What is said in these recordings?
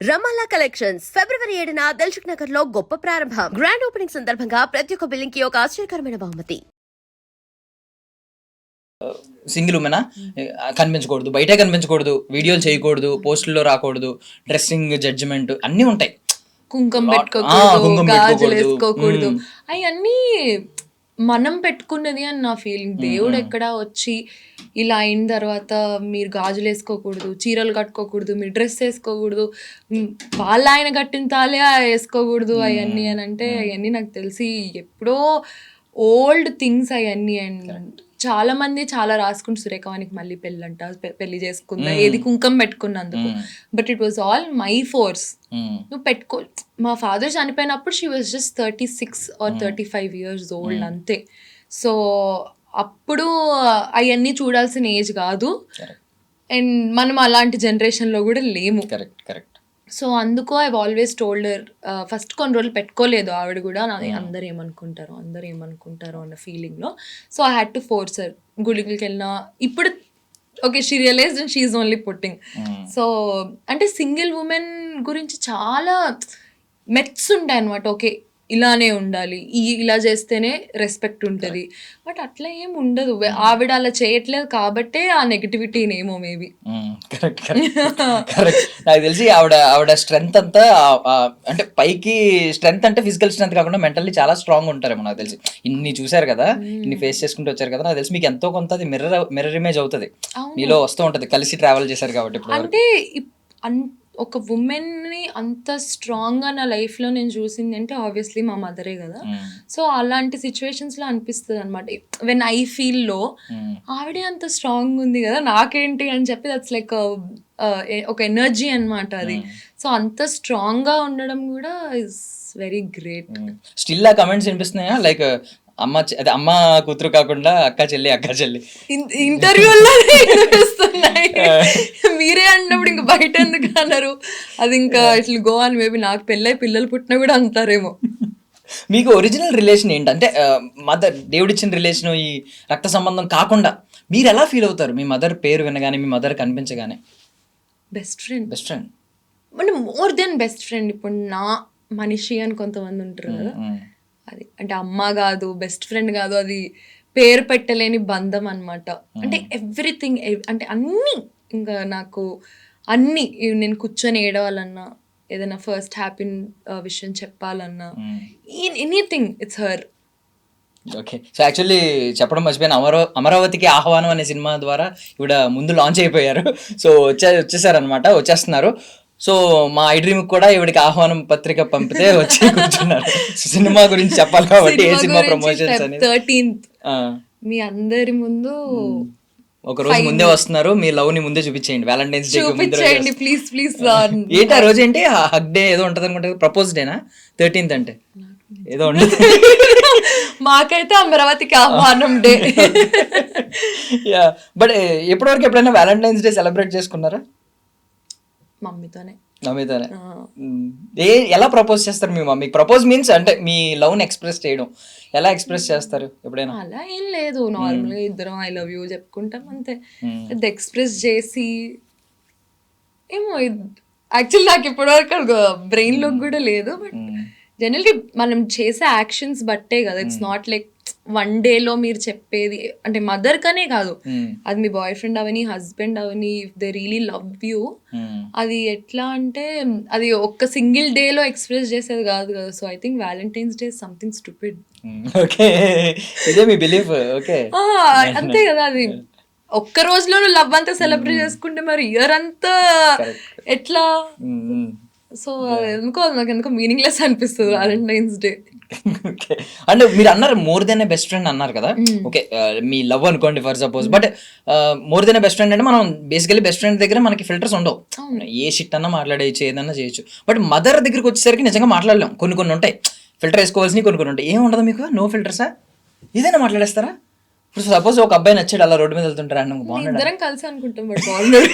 రమాలా collections ఫిబ్రవరి 7న దిల్సుఖ్ నగర్ లో గొప్ప ప్రారంభం. గ్రాండ్ ఓపెనింగ్ సందర్భంగా ప్రతి ఒక్క బిల్లింగ్ కి ఒక ఆశ్చర్యకరమైన బహుమతి. సింగిల్ ఉమెనా కనిపించకూడదు, బయటే కనిపించకూడదు, వీడియోలు చేయకూడదు, పోస్టుల్లో రాకూడదు, డ్రెస్సింగ్ జడ్జిమెంట్ అన్నీ ఉంటాయి. కుంకుమ పెట్టుకోకూడదు, గాజులు వేసుకోకూడదు, అవన్నీ మనం పెట్టుకున్నది అని నా ఫీలింగ్. దేవుడు ఎక్కడ వచ్చి ఇలా అయిన తర్వాత మీరు గాజులు వేసుకోకూడదు, చీరలు కట్టుకోకూడదు, మీరు డ్రెస్ వేసుకోకూడదు, వాళ్ళ ఆయన కట్టిన తాలే వేసుకోకూడదు అవన్నీ అని అంటే, అవన్నీ నాకు తెలిసి ఎప్పుడో ఓల్డ్ థింగ్స్ అవన్నీ. అండ్ చాలా మంది చాలా రాసుకుంటు సురేఖవానికి మళ్ళీ పెళ్ళంట, పెళ్లి చేసుకుందా, ఏది కుంకం పెట్టుకున్నందుకు. But it was all my force. నువ్వు పెట్టుకో, మా ఫాదర్ చనిపోయినప్పుడు she was just 36 or 35 years old అంతే. సో అప్పుడు అవన్నీ చూడాల్సిన ఏజ్ కాదు. అండ్ మనం అలాంటి జనరేషన్లో కూడా లేము. కరెక్ట్. సో అందుకు ఐ ఆల్వేస్ టోల్డర్, ఫస్ట్ కొన్ని రోజులు పెట్టుకోలేదు ఆవిడ కూడా, అందరు ఏమనుకుంటారు అన్న ఫీలింగ్లో. So I had to force her. గుడికి వెళ్ళినా ఇప్పుడు okay, she realized and she is only putting. So అంటే సింగిల్ ఉమెన్ గురించి చాలా మెట్స్ ఉంటాయి అనమాట. ఓకే, ఇలానే ఉండాలి, ఇలా చేస్తేనే రెస్పెక్ట్ ఉంటుంది. బట్ అట్లా ఏం ఉండదు. ఆవిడ అలా చేయట్లేదు కాబట్టే ఆ నెగిటివిటీని ఏమో మేబీ. కరెక్ట్. నాకు తెలిసి ఆవిడ స్ట్రెంగ్త్ అంతా అంటే పైకి స్ట్రెంగ్త్ అంటే ఫిజికల్ స్ట్రెంగ్త్ కాకుండా మెంటల్లీ చాలా స్ట్రాంగ్ ఉంటారేమో నాకు తెలిసి. ఇన్ని చూసారు కదా, ఇన్ని ఫేస్ చేసుకుంటూ వచ్చారు కదా, నాకు తెలిసి మీకు ఎంతో కొంత అది మిర్రర్ ఇమేజ్ అవుతుంది, మీలో వస్తూ ఉంటుంది, కలిసి ట్రావెల్ చేశారు కాబట్టి. అంటే ఒక ఉమెన్ని అంత స్ట్రాంగ్గా నా లైఫ్లో నేను చూసింది అంటే ఆబ్వియస్లీ మా మదరే కదా. సో అలాంటి సిచ్యువేషన్స్లో అనిపిస్తుంది అనమాట, వెన్ ఐ ఫీల్ లో ఆవిడే అంత స్ట్రాంగ్ ఉంది కదా, నాకేంటి అని చెప్పి దట్స్ లైక్ ఒక ఎనర్జీ అనమాట అది. సో అంత స్ట్రాంగ్గా ఉండడం కూడా ఇస్ వెరీ గ్రేట్. స్టిల్ ఆ కమెంట్స్ వినిపిస్తున్నాయా, లైక్ అమ్మ కూతురు కాకుండా అక్క చెల్లి ఇంటర్వ్యూలో మీరే అన్నప్పుడు ఇంకా బయట ఎందుకు అన్నారు, అది ఇంకా ఇట్లా గో అని. మేబీ నాకు పెళ్ళై పిల్లలు పుట్టినా కూడా అంటారేమో. మీకు ఒరిజినల్ రిలేషన్ ఏంటంటే మదర్ దేవుడిచ్చిన రిలేషన్, ఈ రక్త సంబంధం కాకుండా మీరు ఎలా ఫీల్ అవుతారు మీ మదర్ పేరు వినగానే, మీ మదర్ కనిపించగానే? బెస్ట్ ఫ్రెండ్ అంటే మోర్ దెన్ బెస్ట్ ఫ్రెండ్. ఇప్పుడు నా మనిషి అని కొంతమంది ఉంటారు కదా, అది అంటే అమ్మ కాదు, బెస్ట్ ఫ్రెండ్ కాదు, అది పేరు పెట్టలేని బంధం అనమాట. అంటే ఎవ్రీథింగ్, అంటే అన్నీ, ఇంకా నాకు అన్నీ, నేను కూర్చొని ఏడవాలన్నా, ఏదైనా ఫస్ట్ హ్యాపీ విషయం చెప్పాలన్నా, anything it's her. Okay. So actually చెప్పడం మర్చిపోయిన, అమరావతికి ఆహ్వానం అనే సినిమా ద్వారా ఇవిడ ముందు లాంచ్ అయిపోయారు. సో వచ్చేసారనమాట, వచ్చేస్తున్నారు. సో మా ఐ డ్రీమ్ కూడా ఇవిడికి ఆహ్వానం పత్రిక పంపితే వచ్చి కూర్చున్నారు. సినిమా గురించి చెప్పాలి కాబట్టి, ఏ సినిమా ప్రమోషన్స్ అనేది 13th మీ అందరి ముందు ఒక రోజు ముందే వస్తున్నారు. మీ లవ్ ని ముందే చూపించేయండి, వ్యాలంటైన్స్ డే చూపించండి ప్లీజ్. ఏంటి ఆ రోజు ఏంటి, హగ్ డే ఏదో ఉంటది అనుకుంటారు, ప్రపోజ్ డేనా 13th అంటే ఏదో ఉండదు. మాకైతే అమరావతికి ఆహ్వానం డే. బట్ ఎప్పటివరకు ఎప్పుడైనా వ్యాలంటైన్స్ డే సెలబ్రేట్ చేసుకున్నారా? మమ్మీతోనే. ఎలా ప్రపోజ్ చేస్తారు మీ మమ్మీ? ప్రపోజ్ మీన్స్ అంటే మీ లవ్ ని ఎక్స్ప్రెస్ చేయడం, ఎలా ఎక్స్ప్రెస్ చేస్తారు ఎప్పుడైనా? అలా ఏం లేదు, నార్మల్ గా ఇద్దరం ఐ లవ్ యూ చెప్పుకుంటాం అంతే. ఎక్స్ప్రెస్ చేసి ఏమో, యాక్చువల్లీ నాకు ఇప్పటివరకు బ్రెయిన్ లో కూడా లేదు. బట్ జనరల్గా మనం చేసే యాక్షన్స్ బట్టే కదా, ఇట్స్ నాట్ లైక్ వన్ డేలో మీరు చెప్పేది. అంటే మదర్ కనే కాదు, అది మీ బాయ్ ఫ్రెండ్ అవని, హస్బెండ్ అవని, if they really love you, అది ఎట్లా అంటే అది ఒక్క సింగిల్ డేలో ఎక్స్ప్రెస్ చేసేది కాదు కదా. So I think Valentine's day something stupid. Okay, ఇదే మీ బిలీఫ్? ఓకే, అంతే కదా. అది ఒక్క రోజులో లవ్ అంతా సెలబ్రేట్ చేసుకుంటే మరి ఇయర్ అంతా ఎట్లా? సో నాకు ఎందుకో మీనింగ్లెస్ అనిపిస్తుంది వ్యాలంటైన్స్ డే. ఓకే, అంటే మీరు అన్నారు మోర్ దెన్ ఏ బెస్ట్ ఫ్రెండ్ అన్నారు కదా. ఓకే, మీ లవ్ అనుకోండి for suppose. But more than A best friend అంటే మనం బేసికలీ బెస్ట్ ఫ్రెండ్ దగ్గర మనకి ఫిల్టర్స్ ఉండవు, ఏ షిట్ అన్నా మాట్లాడేయచ్చు, ఏదన్నా చేయొచ్చు. బట్ మదర్ దగ్గరికి వచ్చేసరికి నిజంగా మాట్లాడలేం, కొన్ని ఉంటాయి, ఫిల్టర్ వేసుకోవాల్సినవి కొన్ని ఉంటాయి. ఏం ఉండదు మీకు, నో ఫిల్టర్సా, ఏదైనా మాట్లాడేస్తారా? ఇప్పుడు సపోజ్ ఒక అబ్బాయి నచ్చాడు, అలా రోడ్డు మీద వెళ్తుంటారా, ఇద్దరం కలిసి అనుకుంటాం, బట్ బాగున్నాడు.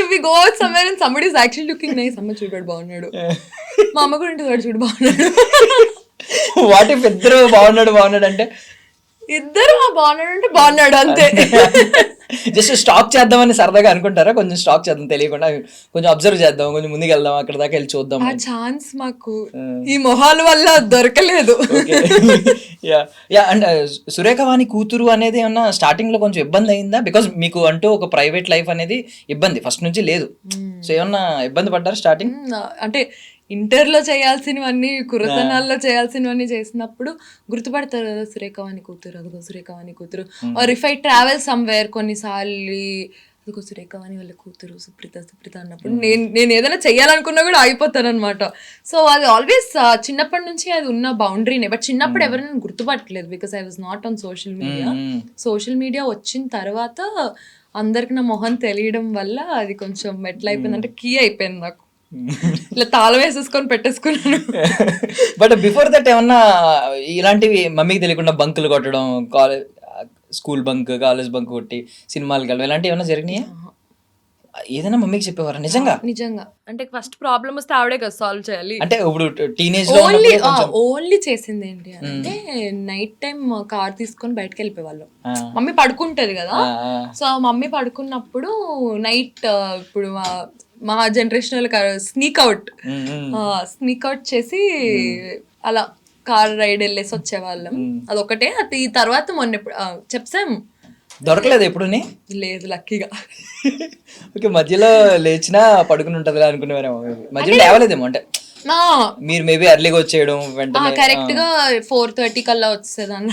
If we go out somewhere and somebody is actually looking nice, అమ్మ చూడు బాగున్నాడు, మా అమ్మ కూడా ఇంటి చూడు బాగున్నాడు. వాట్ ఇఫ్ ఇద్దరు బాగున్నాడు అంటే ఇద్దరు బాగున్నాడు అంటే బాగున్నాడు అంతే. జస్ట్ స్టాక్ చేద్దామని సరదాగా అనుకుంటారా? కొంచెం స్టాక్ చేద్దాం తెలియకుండా, కొంచెం అబ్జర్వ్ చేద్దాం, కొంచెం ముందుకు వెళ్దాం, అక్కడ దాకా వెళ్ళి చూద్దాం. ఆ ఛాన్స్ మాకు ఈ మొహాల వల్ల దొరకలేదు. యా. అండ్ సురేఖవాణి కూతురు అనేది ఏమన్నా స్టార్టింగ్ లో కొంచెం ఇబ్బంది అయిందా? బికాస్ మీకు అంటూ ఒక ప్రైవేట్ లైఫ్ అనేది ఇబ్బంది ఫస్ట్ నుంచి లేదు. సో ఏమన్నా ఇబ్బంది పడ్డారు స్టార్టింగ్? అంటే ఇంటర్లో చేయాల్సినవన్నీ, కుర్రతనాల్లో చేయాల్సినవన్నీ చేసినప్పుడు గుర్తుపడతారు కదా, సురేఖవాణి కూతురు, అదిగో సురేఖవాణి కూతురు. Or if I travel somewhere కొన్నిసార్లు, అదిగో సురేఖవాణి వాళ్ళ కూతురు సుప్రీత అన్నప్పుడు నేను ఏదైనా చెయ్యాలనుకున్నా కూడా ఆగిపోతాను అనమాట. సో అది ఆల్వేస్ చిన్నప్పటి నుంచి అది ఉన్న బౌండరీనే. బట్ చిన్నప్పుడు ఎవరైనా గుర్తుపట్టలేదు, because I was not on social media. Social media వచ్చిన తర్వాత అందరికి నా మొహం తెలియడం వల్ల అది కొంచెం ఎట్లయిపోయింది అంటే కీ అయిపోయింది నాకు. ఇలా తాళం వేసేసుకొని పెట్టేసుకున్నాను. బట్ బిఫోర్ దట్ ఏమన్నా ఇలాంటివి మమ్మీకి తెలియకుండా బంకులు కొట్టడం, స్కూల్ బంక్, కాలేజ్ బంక్ కొట్టి సినిమాలకు వెళ్ళడం, ఇలాంటివి ఏమన్నా జరిగినాయా? ఏదైనా మమ్మీకి చెప్పేవారా నిజంగా? అంటే ఫస్ట్ ప్రాబ్లమ్ వస్తే ఆవిడే కదా సాల్వ్ చేయాలి. అంటే ఇప్పుడు టీనేజ్ లో ఓన్లీ చేసింది ఏంటి అంటే నైట్ టైం కార్ తీసుకొని బయటకు వెళ్ళిపోయేవాళ్ళం. మమ్మీ పడుకుంటది కదా, సో మమ్మీ పడుకున్నప్పుడు నైట్ ఇప్పుడు మా జనరేషన్ స్నీక్ అవుట్ చేసి అలా కార్ రైడ్ వెళ్ళేసి వచ్చేవాళ్ళం. అదొకటే. అది తర్వాత మొన్న చెప్తాం దొరకలేదు ఎప్పుడు? లేదు, లక్కీగా. ఓకే, మధ్యలో లేచినా పడుకుని ఉంటది అనుకునేవారేమో, మధ్యలో లేవలేదేమో. అంటే మీరు మేబీ ఎర్లీగా వచ్చేయడం వెంటనే కరెక్ట్ గా 4:30 కల్లా వచ్చేదాన్ని.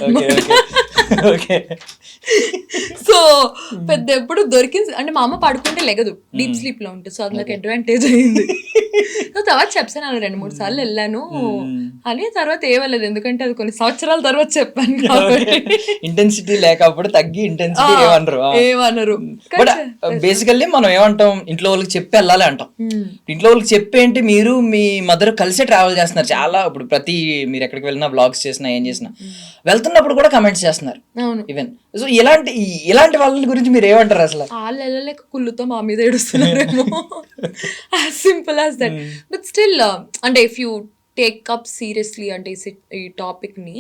సో పెద్ద ఎప్పుడు దొరికింది అంటే మా అమ్మ పడుకుంటే లెగదు, డీప్ స్లీప్ లో ఉంటుంది. సో అది నాకు అడ్వాంటేజ్ అయింది. సో తర్వాత చెప్పాను 2-3 సార్లు వెళ్ళాను అని. తర్వాత ఏమలేదు, ఎందుకంటే అది కొన్ని సంవత్సరాల తర్వాత చెప్పాను కాబట్టి. ఇంటెన్సిటీ లేకపోతే తగ్గి ఇంటెన్సిటీ ఏమన్నారు. బట్ బేసికల్లీ మనం ఏమంటాం, ఇంట్లో వాళ్ళకి చెప్పి వెళ్ళాలి అంటాం. ఇంట్లో వాళ్ళకి చెప్పేంటి, మీరు మీ మదర్ కలిసే ట్రావెల్ చేస్తున్నారు చాలా. ఇప్పుడు ప్రతి మీరు ఎక్కడికి వెళ్ళినా, బ్లాగ్స్ చేసినా, ఏం చేసినా వెళ్తున్నప్పుడు కూడా కమెంట్స్ చేస్తున్నారు ఈవెన్. సో ఇలాంటి వాళ్ళ గురించి మీరు ఏమంటారు అసలు? వాళ్ళు వెళ్ళలేక కుళ్ళుతో మా మీద ఏడుస్తున్నారేమో, simple as that. But still అంటే if you take up seriously అంటే ఈ టాపిక్ ని.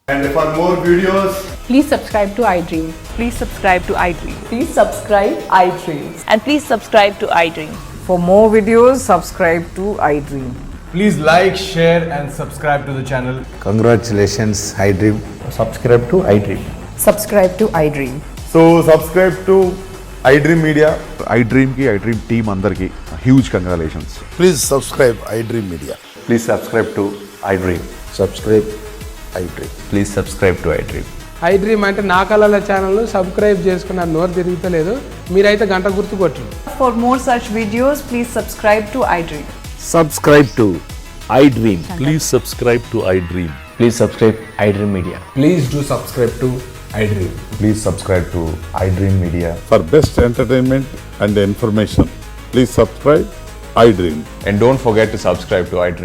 And for more videos, please subscribe to iDream. Please subscribe to iDream. Please subscribe iDream. And please subscribe to iDream. For more videos, subscribe to iDream. please like, share and subscribe to the channel. Congratulations, iDream. Subscribe to iDream. Subscribe to iDream. So subscribe to iDream Media. iDream ki iDream team andarki huge congratulations. Please subscribe iDream Media. Please subscribe to iDream. Subscribe iDream. Please subscribe to iDream. iDream అంటే నా కళల channel subscribe చేసుకున్న నోరు తిరుగుతలేదు, మీరైతే గంట గుర్తు కొట్టండి. For more such videos, please subscribe to iDream. Subscribe to iDream. Please subscribe to iDream. Please subscribe iDream Media. Please do subscribe to iDream. Please subscribe to iDream Media. For best entertainment and information, please subscribe iDream. And don't forget to subscribe to iDream.